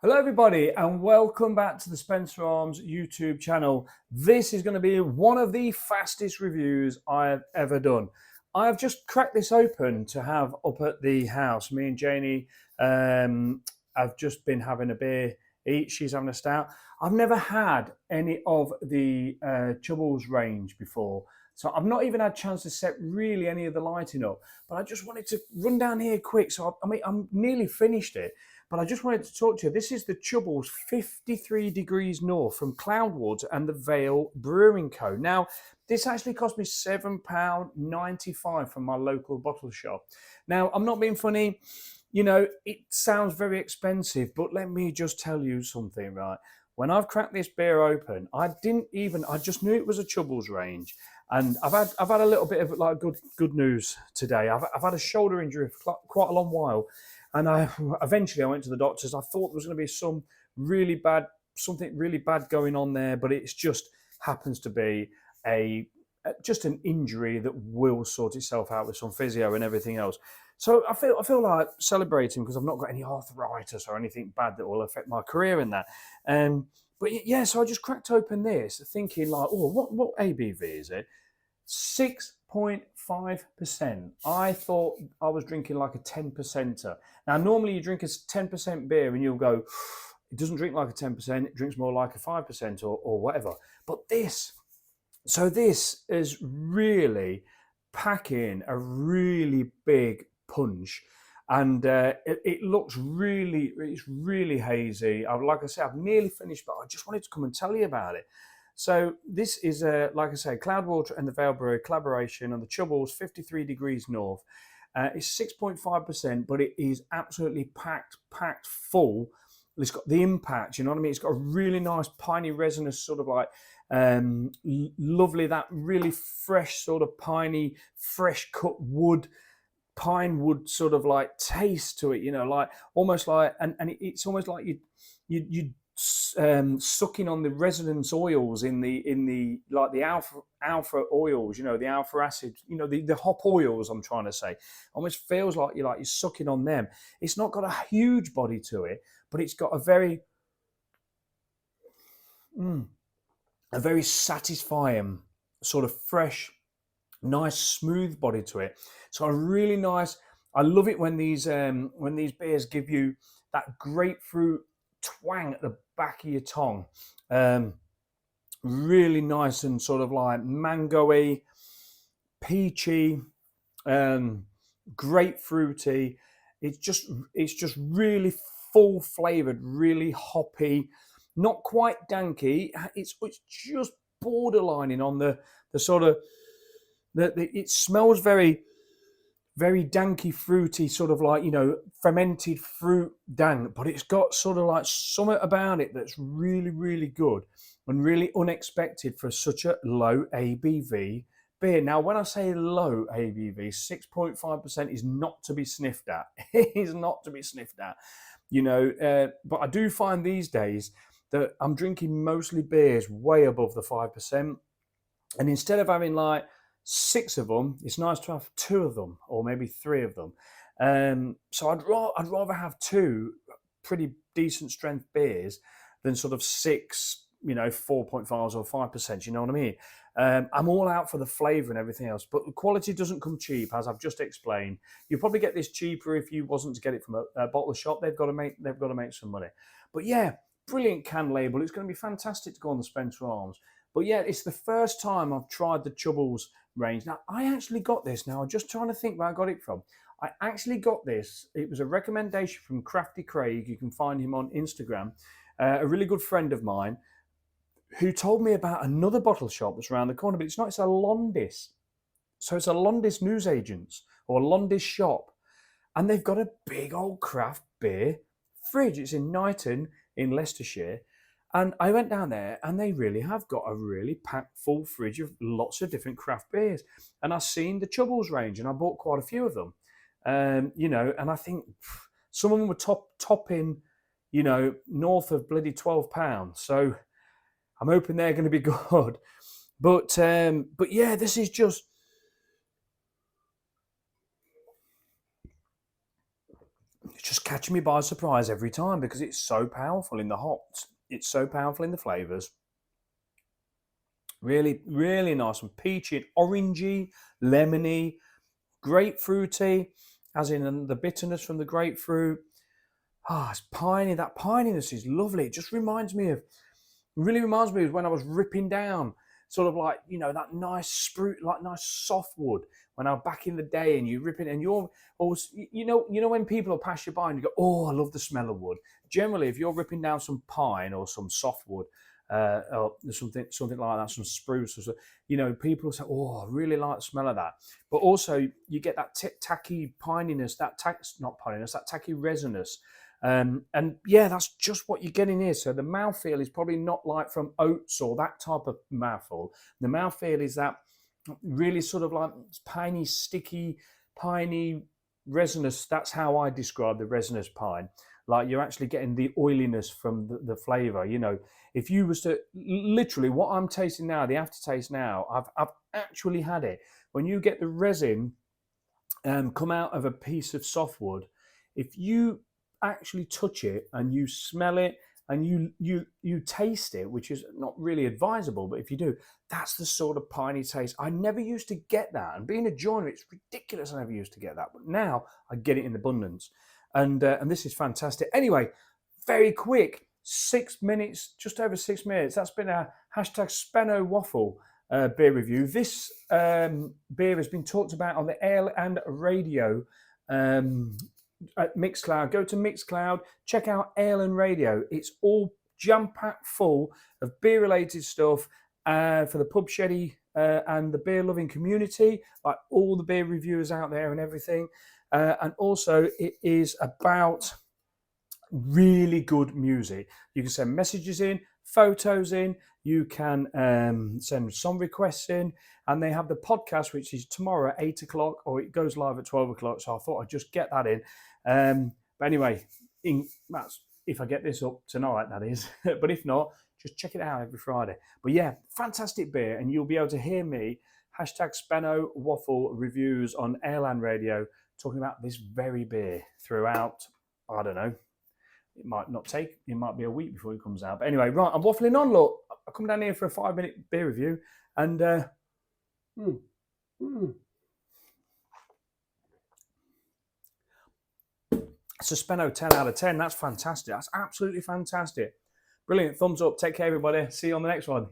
Hello everybody and welcome back to the Spencer Arms YouTube channel. This is going to be one of the fastest reviews I've ever done. I've just cracked this open to have up at the house. Me and Janie have just been having a beer each. She's having a stout. I've never had any of the Chubbles range before. So I've not even had a chance to set really any of the lighting up. But I just wanted to run down here quick. So I'm nearly finished it. But I just wanted to talk to you. This is the Chubbles 53 degrees north from Cloudwater and the Veil Brewing Co. Now, this actually cost me £7.95 from my local bottle shop. Now, I'm not being funny. You know, it sounds very expensive, but let me just tell you something, right? When I've cracked this beer open, I just knew it was a Chubbles range. And I've had a little bit of like good news today. I've had a shoulder injury for quite a long while. And eventually I went to the doctors. I thought there was going to be something really bad going on there, but it just happens to be just an injury that will sort itself out with some physio and everything else. So I feel like celebrating because I've not got any arthritis or anything bad that will affect my career in that. But yeah, so I just cracked open this, thinking like, oh, what ABV is it? 6.5%. I thought I was drinking like a 10%er. Now, normally you drink a 10% beer and you'll go, it doesn't drink like a 10%, it drinks more like a 5% or whatever. But this is really packing a really big punch. And it looks it's really hazy. Like I said, I've nearly finished, but I just wanted to come and tell you about it. So this is, like I say, Cloudwater and the Veil Brewery collaboration on the Chubbles 53 degrees north. It's 6.5%, but it is absolutely packed full. It's got the impact, you know what I mean? It's got a really nice piney resinous sort of like lovely, that really fresh sort of piney, fresh cut wood, pine wood sort of like taste to it, you know, like almost like, and it's almost like you sucking on the resonance oils in the like the alpha oils, you know, the alpha acid, you know, the hop oils, I'm trying to say. Almost feels like you're sucking on them. It's not got a huge body to it, but it's got a very satisfying sort of fresh, nice smooth body to it. So a really nice, I love it when these beers give you that grapefruit twang at the back of your tongue. Really nice and sort of like mango-y, peachy, grapefruity. It's just really full flavored, really hoppy, not quite danky. It's just borderlining on the sort of it smells very danky, fruity, sort of like, you know, fermented fruit dank, but it's got sort of like something about it that's really good and really unexpected for such a low ABV beer. Now, when I say low ABV, 6.5% is not to be sniffed at. It is not to be sniffed at, you know, but I do find these days that I'm drinking mostly beers way above the 5%. And instead of having like 6 of them, it's nice to have 2 of them or maybe 3 of them. So I'd rather have 2 pretty decent strength beers than sort of 6, you know, 4.5s or 5%. You know what I mean? I'm all out for the flavour and everything else, but the quality doesn't come cheap, as I've just explained. You'll probably get this cheaper if you wasn't to get it from a bottle shop. They've got to make some money. But yeah, brilliant can label. It's going to be fantastic to go on the Spencer Arms. But yeah, it's the first time I've tried the Chubbles range. Now, I actually got this. Now, I'm just trying to think where I got it from. I actually got this. It was a recommendation from Crafty Craig. You can find him on Instagram. A really good friend of mine who told me about another bottle shop that's around the corner, but it's not. It's a Londis. So it's a Londis newsagents or a Londis shop. And they've got a big old craft beer fridge. It's in Knighton in Leicestershire. And I went down there and they really have got a really packed full fridge of lots of different craft beers. And I've seen the Chubbles range and I bought quite a few of them. You know, and I think some of them were topping, you know, north of bloody £12. So I'm hoping they're going to be good. But yeah, this is just it's just catching me by surprise every time because it's so powerful in the hops. It's so powerful in the flavors. Really, really nice and peachy, orangey, lemony, grapefruity, as in the bitterness from the grapefruit. It's piney. That pininess is lovely. It just really reminds me of when I was ripping down, sort of like, that nice spruce, like nice softwood when I was back in the day, and you rip it, and you're always, when people will pass you by and you go, oh, I love the smell of wood. Generally, if you're ripping down some pine or some softwood, or something like that, some spruce, or so, people will say, oh, I really like the smell of that. But also, you get that tacky pininess, not pininess, that tacky resinous. And yeah, that's just what you're getting here. So the mouthfeel is probably not like from oats or that type of mouthfeel. The mouthfeel is that really sort of like piney, sticky, piney, resinous. That's how I describe the resinous pine. Like you're actually getting the oiliness from the flavor. If you was to literally what I'm tasting now, the aftertaste now, I've actually had it. When you get the resin come out of a piece of softwood, if you actually touch it and you smell it and you taste it, which is not really advisable, but if you do, that's the sort of piney taste. I never used to get that, and being a joiner, it's ridiculous. I never used to get that, but now I get it in abundance, and this is fantastic. Anyway, very quick, 6 minutes, just over 6 minutes. That's been a hashtag Speno Waffle beer review. This beer has been talked about on the Ale and Radio at Mixcloud. Go to Mixcloud, check out Ale and Radio. It's all jam-packed full of beer-related stuff for the pub sheddy and the beer-loving community, like all the beer reviewers out there and everything. And also, it is about really good music. You can send messages in, photos in, you can send song requests in, and they have the podcast, which is tomorrow at 8 o'clock, or it goes live at 12 o'clock. So I thought I'd just get that in. But anyway, that's if I get this up tonight, that is. But if not, just check it out every Friday. But yeah, fantastic beer, and you'll be able to hear me, hashtag Speno Waffle reviews on Airland Radio, talking about this very beer throughout, I don't know, it might be a week before it comes out. But anyway, right, I'm waffling on, look. I come down here for a 5-minute beer review, and it's a Speno 10 out of 10. That's fantastic. That's absolutely fantastic. Brilliant. Thumbs up. Take care, everybody. See you on the next one.